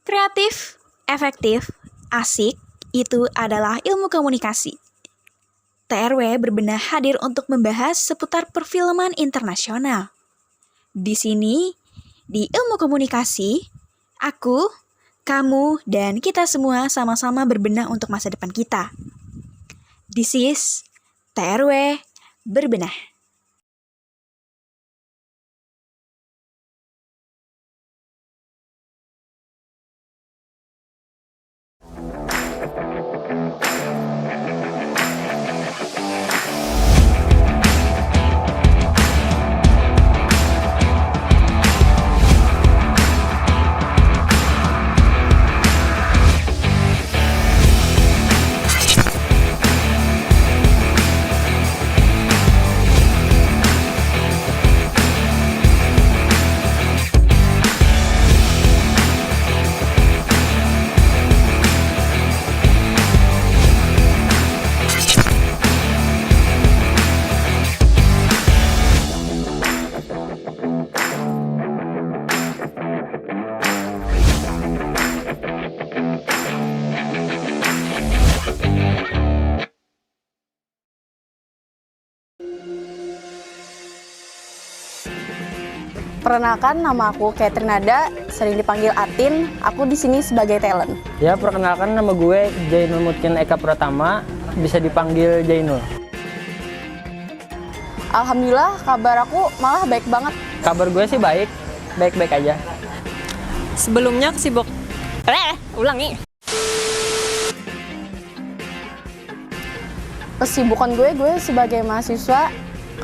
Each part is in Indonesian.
Kreatif, efektif, asik, itu adalah ilmu komunikasi. TRW berbenah hadir untuk membahas seputar perfilman internasional. Di sini, di ilmu komunikasi, aku, kamu, dan kita semua sama-sama berbenah untuk masa depan kita. This is TRW Berbenah. Perkenalkan, nama aku Catherine Nada, sering dipanggil Atin. Aku di sini sebagai talent. Ya, perkenalkan nama gue Jainul Mutkin Eka Pratama, bisa dipanggil Jainul. Alhamdulillah, kabar aku malah baik banget. Kabar gue sih baik-baik aja. Sebelumnya kesibuk. Ulangi. Kesibukan gue sebagai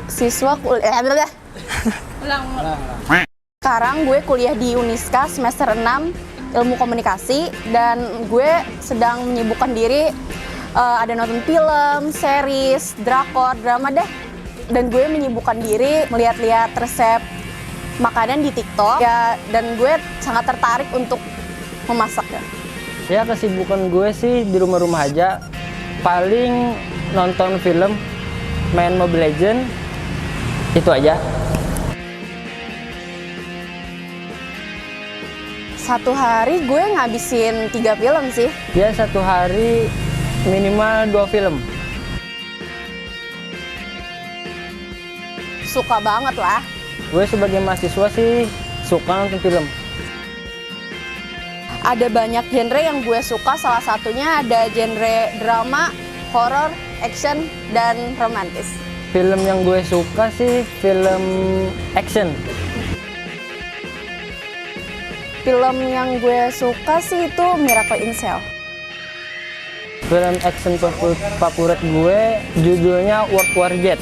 siswa kuliah. Sekarang gue kuliah di Uniska semester 6 ilmu komunikasi, dan gue sedang menyibukkan diri ada nonton film, series, drakor, drama deh. Dan gue menyibukkan diri melihat-lihat resep makanan di TikTok ya, dan gue sangat tertarik untuk memasaknya. Ya, kesibukan gue sih di rumah-rumah aja. Paling nonton film, main Mobile Legends, itu aja. Satu hari gue ngabisin 3 film sih. Ya, satu hari minimal 2 film. Suka banget lah. Gue sebagai mahasiswa sih suka nonton film. Ada banyak genre yang gue suka, salah satunya ada genre drama, horor, action, dan romantis. Film yang gue suka sih film action. Film yang gue suka sih itu Miracle in Cell. Film action favorit gue judulnya World War Z.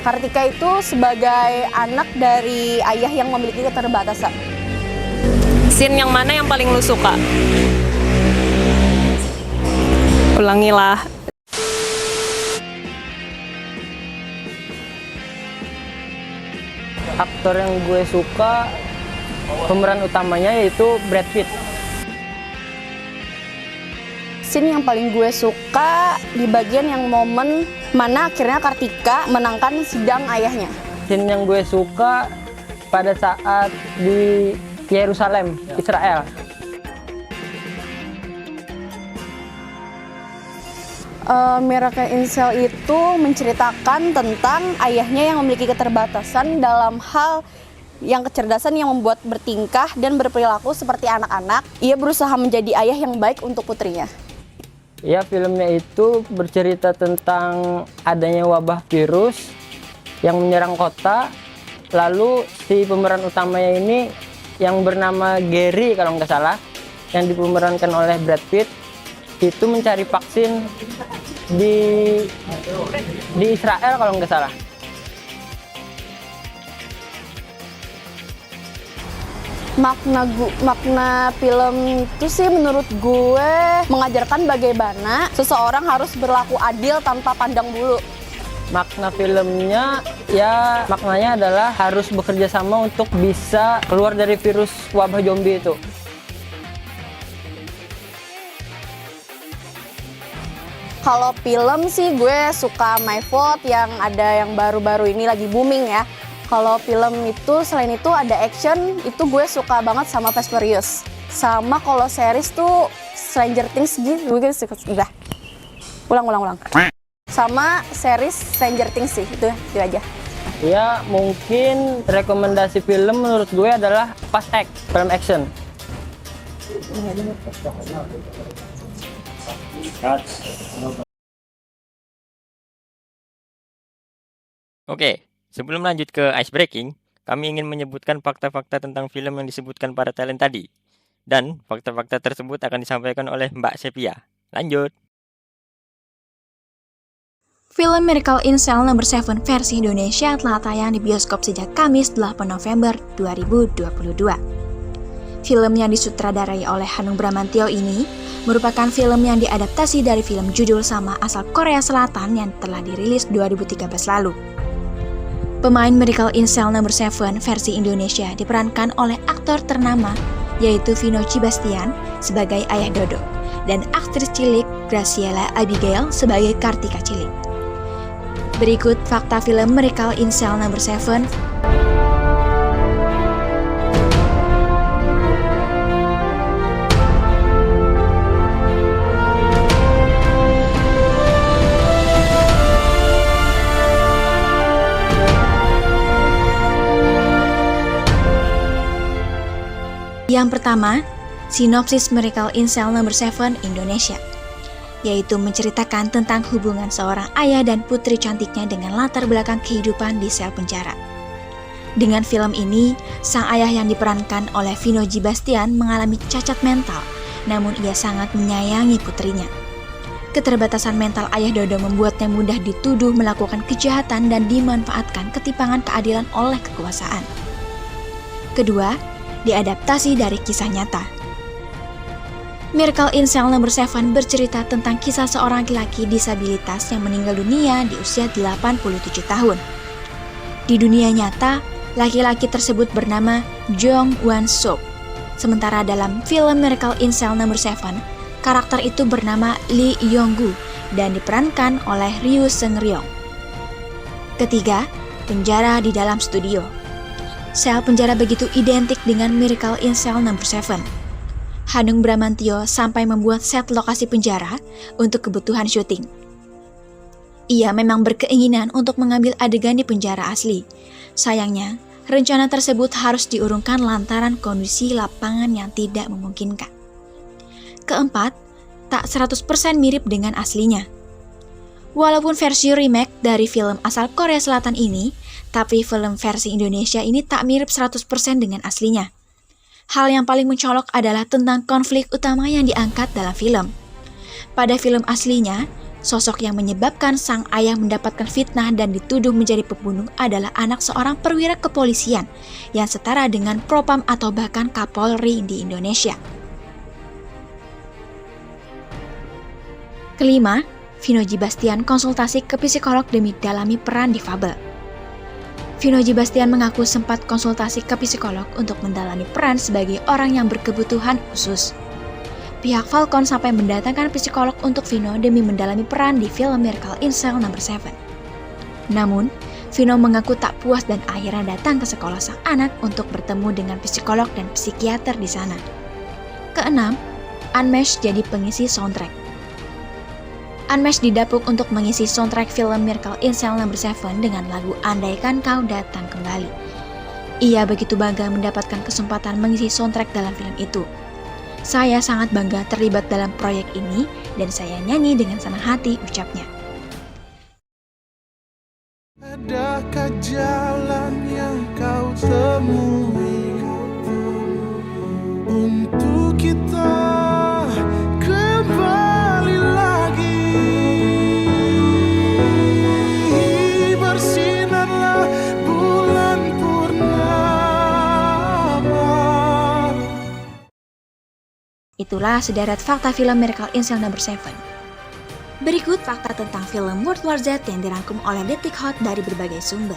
Kartika itu sebagai anak dari ayah yang memiliki keterbatasan. Scene yang mana yang paling lu suka? Ulangilah. Aktor yang gue suka pemeran utamanya yaitu Brad Pitt. Scene yang paling gue suka di bagian yang momen mana akhirnya Kartika menangkan sidang ayahnya. Scene yang gue suka pada saat di Yerusalem, Israel. Miracle in Cell itu menceritakan tentang ayahnya yang memiliki keterbatasan dalam hal yang kecerdasan yang membuat bertingkah dan berperilaku seperti anak-anak. Ia berusaha menjadi ayah yang baik untuk putrinya. Ya, filmnya itu bercerita tentang adanya wabah virus yang menyerang kota. Lalu si pemeran utamanya ini yang bernama Gary kalau nggak salah, yang dipemerankan oleh Brad Pitt, itu mencari vaksin di Israel kalau nggak salah. Makna film itu sih menurut gue mengajarkan bagaimana seseorang harus berlaku adil tanpa pandang bulu. Makna filmnya ya maknanya adalah harus bekerja sama untuk bisa keluar dari virus wabah zombie itu. Kalau film sih gue suka My Fault yang ada yang baru-baru ini lagi booming ya. Kalau film itu selain itu ada action, itu gue suka banget sama Fast Furious. Sama kalau series tuh Stranger Things gitu, gue suka. Udah. Ulang. Sama series Stranger Things sih, itu aja. Ya, mungkin rekomendasi film menurut gue adalah Fast X, film action. Oke, sebelum lanjut ke ice breaking, kami ingin menyebutkan fakta-fakta tentang film yang disebutkan para talent tadi. Dan fakta-fakta tersebut akan disampaikan oleh Mbak Sepia. Lanjut. Film Miracle in Cell No. 7 versi Indonesia telah tayang di bioskop sejak Kamis 8 November 2022. Film yang disutradarai oleh Hanung Bramantyo ini merupakan film yang diadaptasi dari film judul sama asal Korea Selatan yang telah dirilis 2013 lalu. Pemain Miracle in Cell No. 7 versi Indonesia diperankan oleh aktor ternama yaitu Vino Cibastian sebagai Ayah Dodo dan aktris cilik Graciela Abigail sebagai Kartika cilik. Berikut fakta film Miracle in Cell No. 7. Yang pertama, sinopsis Miracle in Cell No. 7 Indonesia, yaitu menceritakan tentang hubungan seorang ayah dan putri cantiknya dengan latar belakang kehidupan di sel penjara. Dengan film ini, sang ayah yang diperankan oleh Vino Cibastian mengalami cacat mental, namun ia sangat menyayangi putrinya. Keterbatasan mental Ayah Dodo membuatnya mudah dituduh melakukan kejahatan dan dimanfaatkan ketimpangan keadilan oleh kekuasaan. Kedua, diadaptasi dari kisah nyata. Miracle in Cell No. 7 bercerita tentang kisah seorang laki-laki disabilitas yang meninggal dunia di usia 87 tahun. Di dunia nyata, laki-laki tersebut bernama Jong Wan Suk. Sementara dalam film Miracle in Cell No. 7, karakter itu bernama Lee Yong-gu dan diperankan oleh Ryu Seung-ryong. Ketiga, penjara di dalam studio. Sel penjara begitu identik dengan Miracle in Cell No. 7. Hanung Bramantyo sampai membuat set lokasi penjara untuk kebutuhan syuting. Ia memang berkeinginan untuk mengambil adegan di penjara asli. Sayangnya, rencana tersebut harus diurungkan lantaran kondisi lapangan yang tidak memungkinkan. Keempat, tak 100% mirip dengan aslinya. Walaupun versi remake dari film asal Korea Selatan ini, tapi film versi Indonesia ini tak mirip 100% dengan aslinya. Hal yang paling mencolok adalah tentang konflik utama yang diangkat dalam film. Pada film aslinya, sosok yang menyebabkan sang ayah mendapatkan fitnah dan dituduh menjadi pembunuh adalah anak seorang perwira kepolisian yang setara dengan Propam atau bahkan Kapolri di Indonesia. Kelima, Vino Cibastian konsultasi ke psikolog demi dalami peran difabel. Vino Cibastian mengaku sempat konsultasi ke psikolog untuk mendalami peran sebagai orang yang berkebutuhan khusus. Pihak Falcon sampai mendatangkan psikolog untuk Vino demi mendalami peran di film Miracle in Cell No. 7. Namun, Vino mengaku tak puas dan akhirnya datang ke sekolah sang anak untuk bertemu dengan psikolog dan psikiater di sana. Keenam, Unmesh jadi pengisi soundtrack. Unmesh didapuk untuk mengisi soundtrack film Miracle in Cell No. 7 dengan lagu Andaikan Kau Datang Kembali. Ia begitu bangga mendapatkan kesempatan mengisi soundtrack dalam film itu. Saya sangat bangga terlibat dalam proyek ini dan saya nyanyi dengan senang hati, ucapnya. Adakah jalan yang kau temui untuk kita kembali lagi? Bersinarlah bulan purnama. Itulah sederet fakta film Miracle in Cell No. 7. Berikut fakta tentang film World War Z yang dirangkum oleh Detik Hot dari berbagai sumber.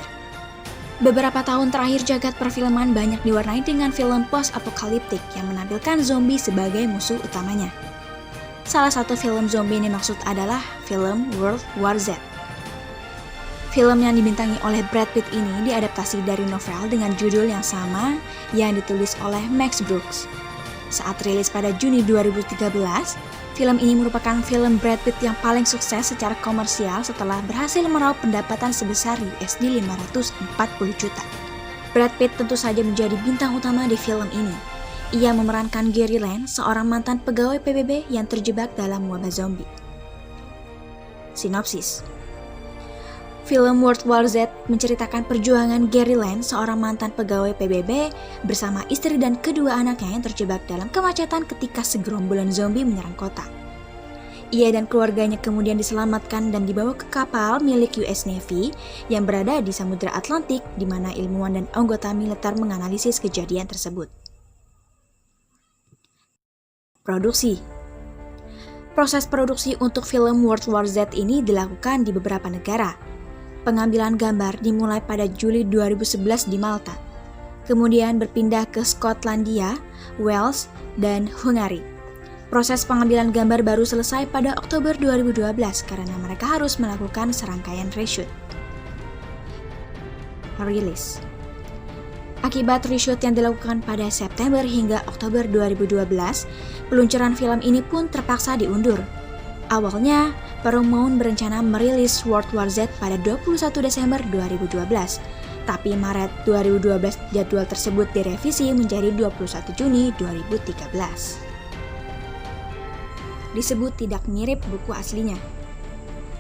Beberapa tahun terakhir jagat perfilman banyak diwarnai dengan film post-apokaliptik yang menampilkan zombie sebagai musuh utamanya. Salah satu film zombie yang dimaksud adalah film World War Z. Film yang dibintangi oleh Brad Pitt ini diadaptasi dari novel dengan judul yang sama yang ditulis oleh Max Brooks. Saat rilis pada Juni 2013, film ini merupakan film Brad Pitt yang paling sukses secara komersial setelah berhasil meraup pendapatan sebesar USD 540 juta. Brad Pitt tentu saja menjadi bintang utama di film ini. Ia memerankan Gary Land, seorang mantan pegawai PBB yang terjebak dalam wabah zombie. Sinopsis. Film World War Z menceritakan perjuangan Gary Land, seorang mantan pegawai PBB, bersama istri dan kedua anaknya yang terjebak dalam kemacetan ketika segerombolan zombie menyerang kota. Ia dan keluarganya kemudian diselamatkan dan dibawa ke kapal milik US Navy yang berada di Samudra Atlantik, di mana ilmuwan dan anggota militer menganalisis kejadian tersebut. Produksi. Proses produksi untuk film World War Z ini dilakukan di beberapa negara. Pengambilan gambar dimulai pada Juli 2011 di Malta, kemudian berpindah ke Skotlandia, Wales, dan Hungari. Proses pengambilan gambar baru selesai pada Oktober 2012 karena mereka harus melakukan serangkaian reshoot. Rilis. Akibat reshoot yang dilakukan pada September hingga Oktober 2012, peluncuran film ini pun terpaksa diundur. Awalnya, Paramount berencana merilis World War Z pada 21 Desember 2012, tapi Maret 2012 jadwal tersebut direvisi menjadi 21 Juni 2013. Disebut tidak mirip buku aslinya.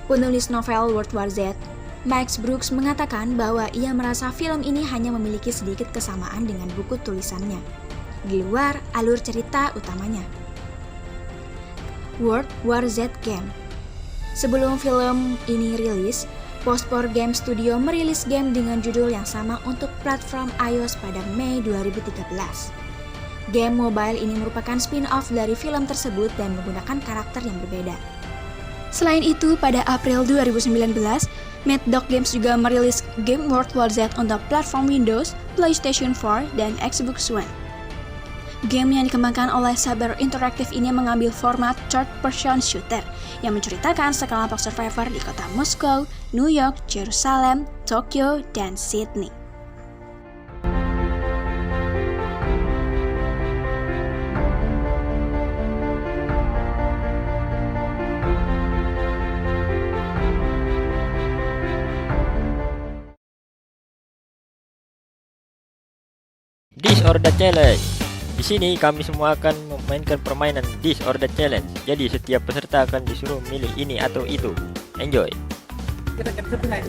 Penulis novel World War Z, Max Brooks, mengatakan bahwa ia merasa film ini hanya memiliki sedikit kesamaan dengan buku tulisannya, di luar alur cerita utamanya. World War Z Game. Sebelum film ini rilis, Postpor Game Studio merilis game dengan judul yang sama untuk platform iOS pada Mei 2013. Game mobile ini merupakan spin-off dari film tersebut dan menggunakan karakter yang berbeda. Selain itu, pada April 2019, Mad Dog Games juga merilis game World War Z untuk platform Windows, PlayStation 4, dan Xbox One. Game yang dikembangkan oleh Saber Interactive ini mengambil format third-person shooter yang menceritakan sekelompok survivor di kota Moskow, New York, Jerusalem, Tokyo, dan Sydney. This or That Challenge. Di sini kami semua akan memainkan permainan This or That Challenge. Jadi setiap peserta akan disuruh milih ini atau itu. Enjoy.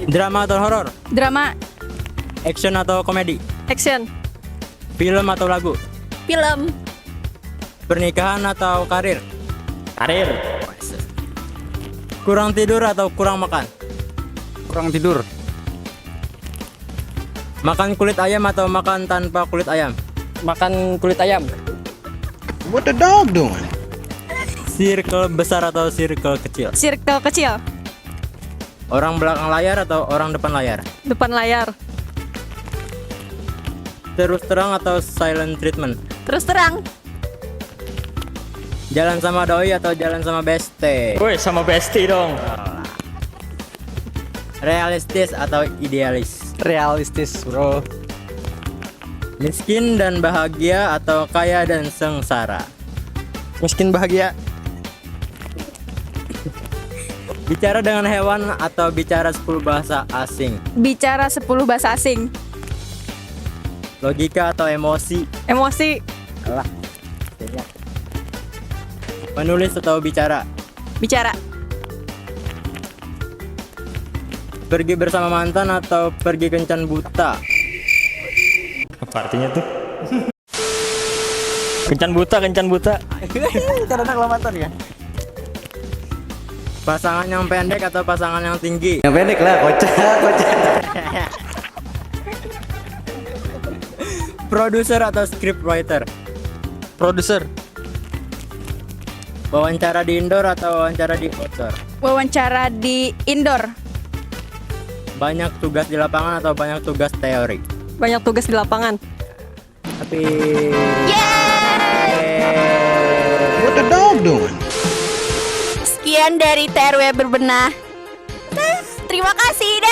Drama atau horor? Drama. Action atau komedi? Action. Film atau lagu? Film. Pernikahan atau karir? Karir. Kurang tidur atau kurang makan? Kurang tidur. Makan kulit ayam atau makan tanpa kulit ayam? Makan kulit ayam. What the dog doing? Circle besar atau circle kecil? Circle kecil. Orang belakang layar atau orang depan layar? Depan layar. Terus terang atau silent treatment? Terus terang. Jalan sama doi atau jalan sama beste? Woi, sama bestie dong. Realistis atau idealis? Realistis, bro. Miskin dan bahagia atau kaya dan sengsara? Miskin bahagia. Bicara dengan hewan atau bicara 10 bahasa asing? Bicara 10 bahasa asing. Logika atau emosi? Emosi. Alah. Menulis atau bicara? Bicara. Pergi bersama mantan atau pergi kencan buta? Apa artinya tuh? Kencan buta, kencan buta. Karena kelamatan ya. Pasangan yang pendek atau pasangan yang tinggi? Yang pendek lah, kocak. Produser atau scriptwriter? Produser. Wawancara di indoor atau wawancara di outdoor? Wawancara di indoor. Banyak tugas di lapangan atau banyak tugas teori? Banyak tugas di lapangan. Tapi What the dog doing? Sekian dari TRW Berbenah. Terima kasih.